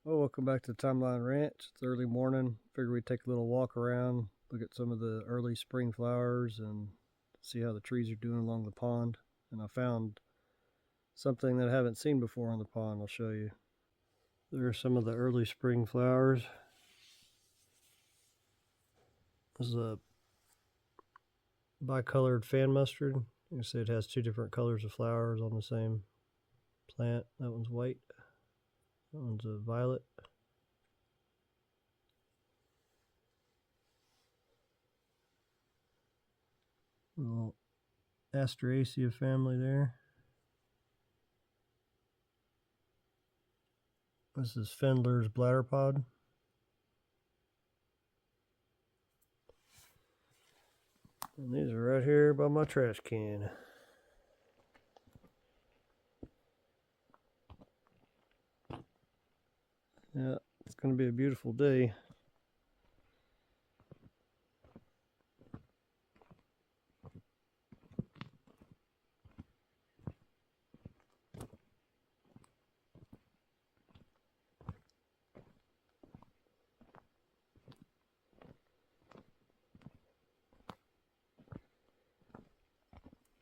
Well, welcome back to the Timeline Ranch. It's early morning. Figure we'd take a little walk around, look at some of the early spring flowers, and see how the trees are doing along the pond. And I found something that I haven't seen before on the pond. I'll show you. There are some of the early spring flowers. This is a bicolored fan mustard. You can see it has two different colors of flowers on the same plant. That one's white. That one's a violet. A little Asteraceae family there. This is Fendler's bladder pod. And these are right here by my trash can. Yeah, it's going to be a beautiful day.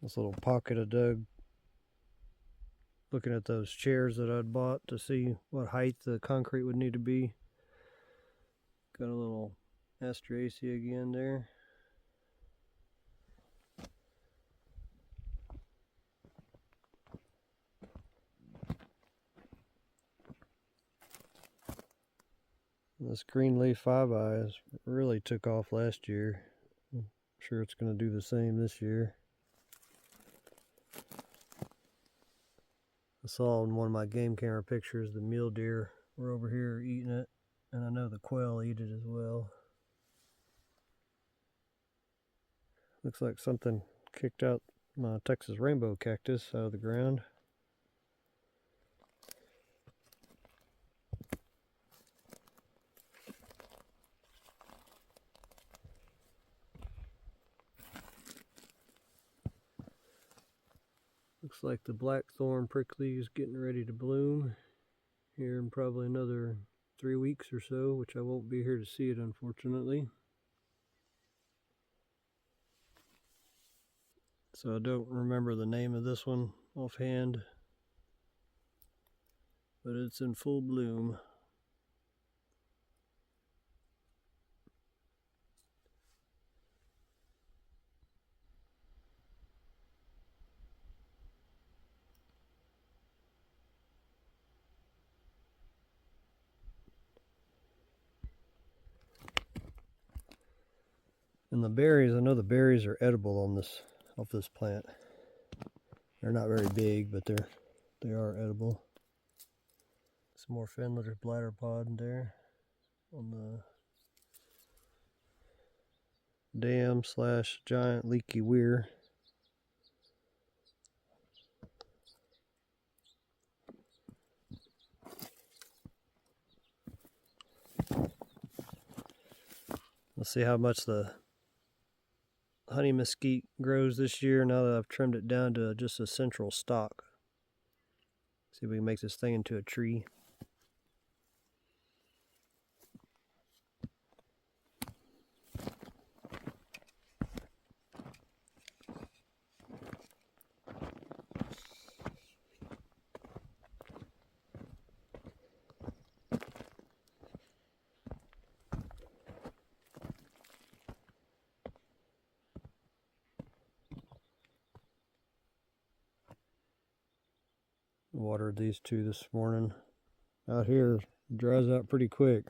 This little pocket I dug looking at those chairs that I'd bought to see what height the concrete would need to be. Got a little Asteraceae again there. This green leaf 5-eyes really took off last year. I'm sure it's going to do the same this year. I saw in one of my game camera pictures the mule deer were over here eating it, and I know the quail eat it as well. Looks like something kicked out my Texas rainbow cactus out of the ground. Looks like the blackthorn prickly is getting ready to bloom here in probably another 3 weeks or so, which I won't be here to see it, unfortunately. So I don't remember the name of this one offhand, but it's in full bloom. And the berries, I know the berries are edible on this off this plant. They're not very big, but they are edible. Some more Fendler's bladder pod there on the dam / giant leaky weir. Let's see how much the honey mesquite grows this year now that I've trimmed it down to just a central stalk. See if we can make this thing into a tree. Watered these two this morning. Out here, it dries out pretty quick.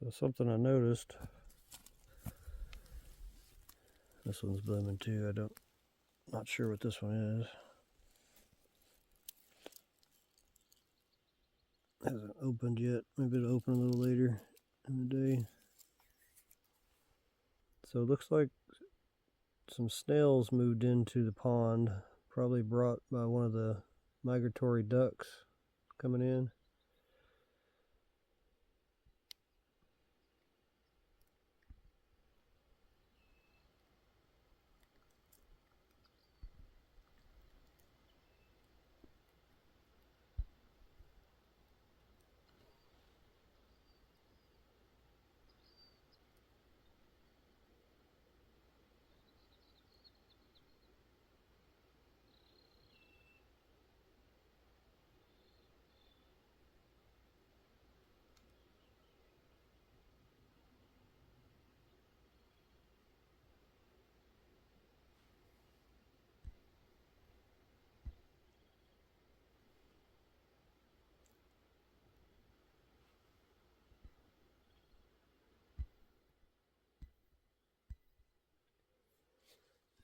So something I noticed. This one's blooming too. Not sure what this one is. Hasn't opened yet. Maybe it'll open a little later in the day. So it looks like some snails moved into the pond probably brought by one of the migratory ducks coming in.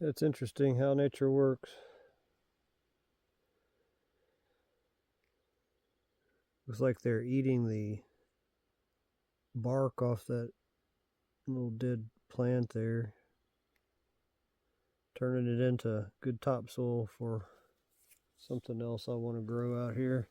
It's interesting how nature works. Looks like they're eating the bark off that little dead plant there, turning it into good topsoil for something else I want to grow out here.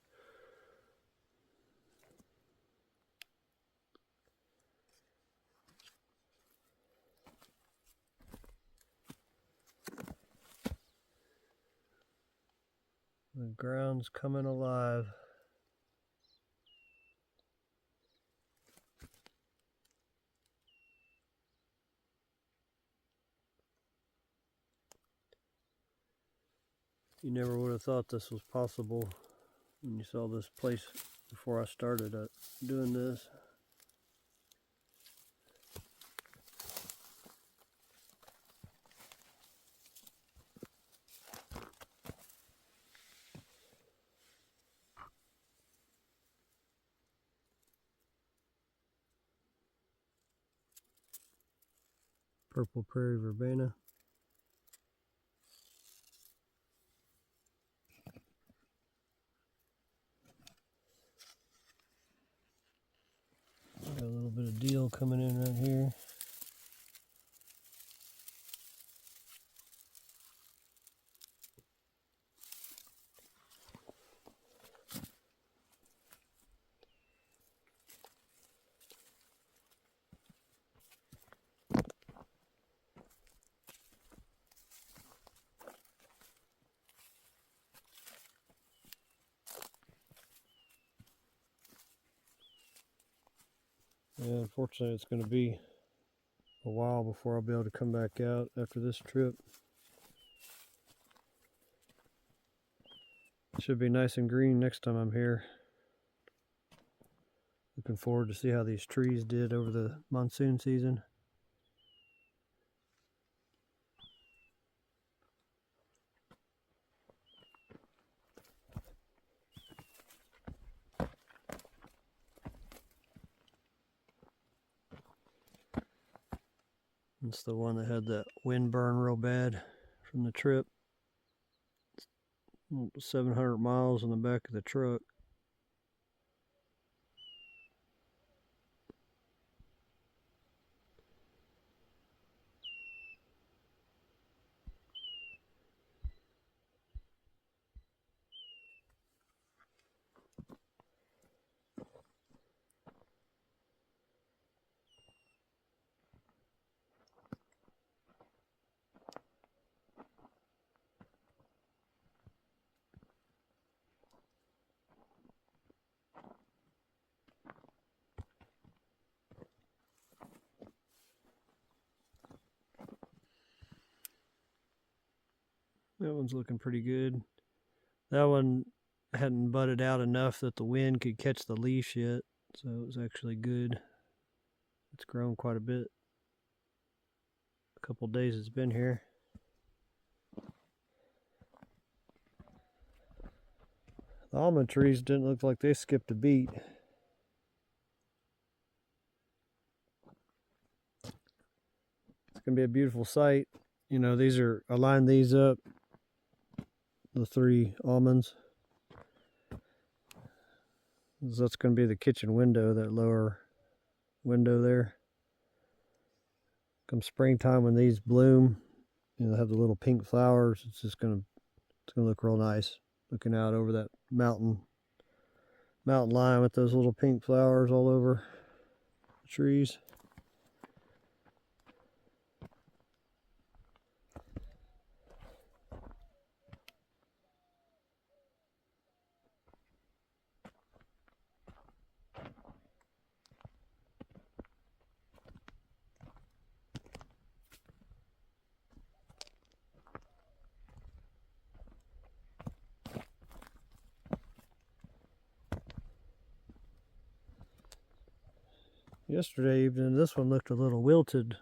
The ground's coming alive. You never would have thought this was possible when you saw this place before I started doing this. Purple Prairie Verbana. Got a little bit of deal coming in right here. Yeah, unfortunately it's going to be a while before I'll be able to come back out after this trip. It should be nice and green next time I'm here. Looking forward to see how these trees did over the monsoon season. It's the one that had that wind burn real bad from the trip. 700 miles on the back of the truck. That one's looking pretty good. That one hadn't budded out enough that the wind could catch the leaves yet, so it was actually good. It's grown quite a bit. A couple days it's been here. The almond trees didn't look like they skipped a beat. It's going to be a beautiful sight. You know, I lined these up, the 3 almonds. That's going to be the kitchen window, that lower window there. Come springtime when these bloom, you know, they have the little pink flowers. It's just going to, It's gonna look real nice, looking out over that mountain line with those little pink flowers all over the trees. Yesterday evening, this one looked a little wilted,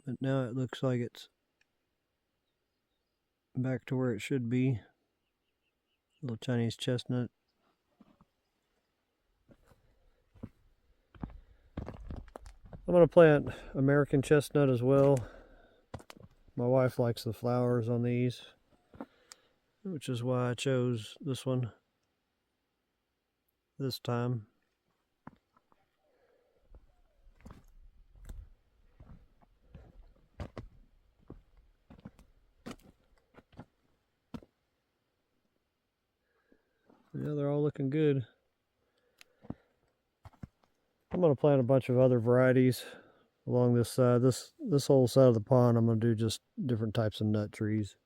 but now it looks like it's back to where it should be. Little Chinese chestnut. I'm going to plant American chestnut as well. My wife likes the flowers on these, which is why I chose this one this time. Yeah, they're all looking good. I'm going to plant a bunch of other varieties along this side. This whole side of the pond, I'm going to do just different types of nut trees.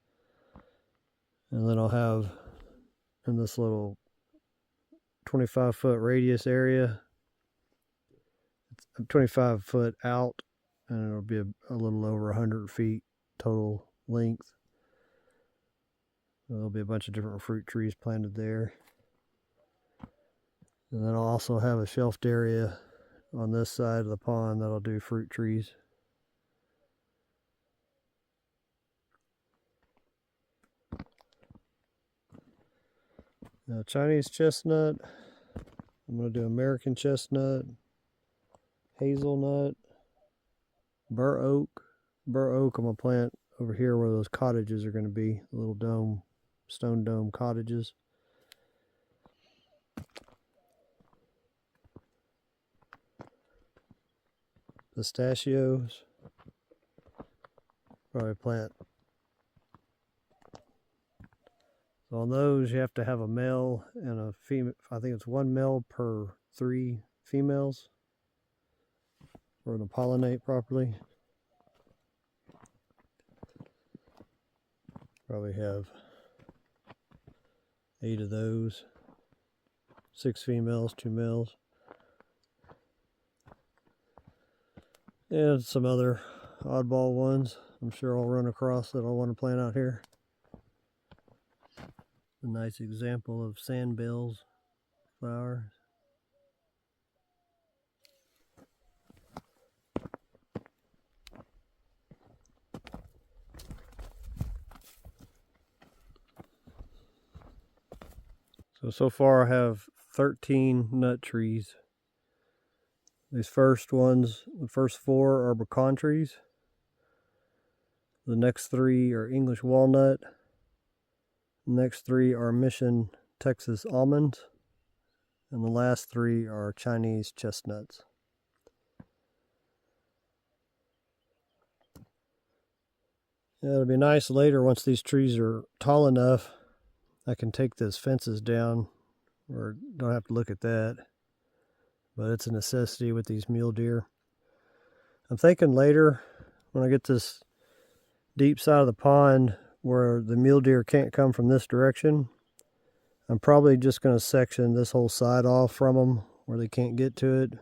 And then I'll have in this little 25-foot radius area, it's 25 foot out, and it'll be a little over 100 feet total length. There'll be a bunch of different fruit trees planted there. And then I'll also have a shelved area on this side of the pond that'll do fruit trees. Now, Chinese chestnut, I'm going to do American chestnut, hazelnut, bur oak. Bur oak I'm going to plant over here where those cottages are going to be, the little stone dome cottages. Pistachios, probably plant. So on those you have to have a male and a female. I think it's one male per 3 females for it to pollinate properly. Probably have 8 of those, 6 females, 2 males. And some other oddball ones I'm sure I'll run across that I'll want to plant out here. A nice example of sandbells flowers. So far I have 13 nut trees. These first ones, the first 4 are pecan trees. The next 3 are English walnut. The next 3 are Mission Texas almonds. And the last 3 are Chinese chestnuts. Yeah, it'll be nice later once these trees are tall enough. I can take those fences down, or don't have to look at that. But it's a necessity with these mule deer. I'm thinking later, when I get this deep side of the pond where the mule deer can't come from this direction, I'm probably just going to section this whole side off from them where they can't get to it.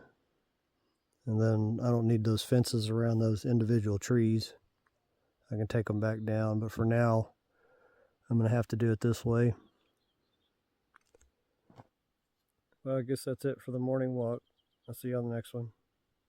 And then I don't need those fences around those individual trees. I can take them back down, but for now, I'm going to have to do it this way. Well, I guess that's it for the morning walk. I'll see you on the next one.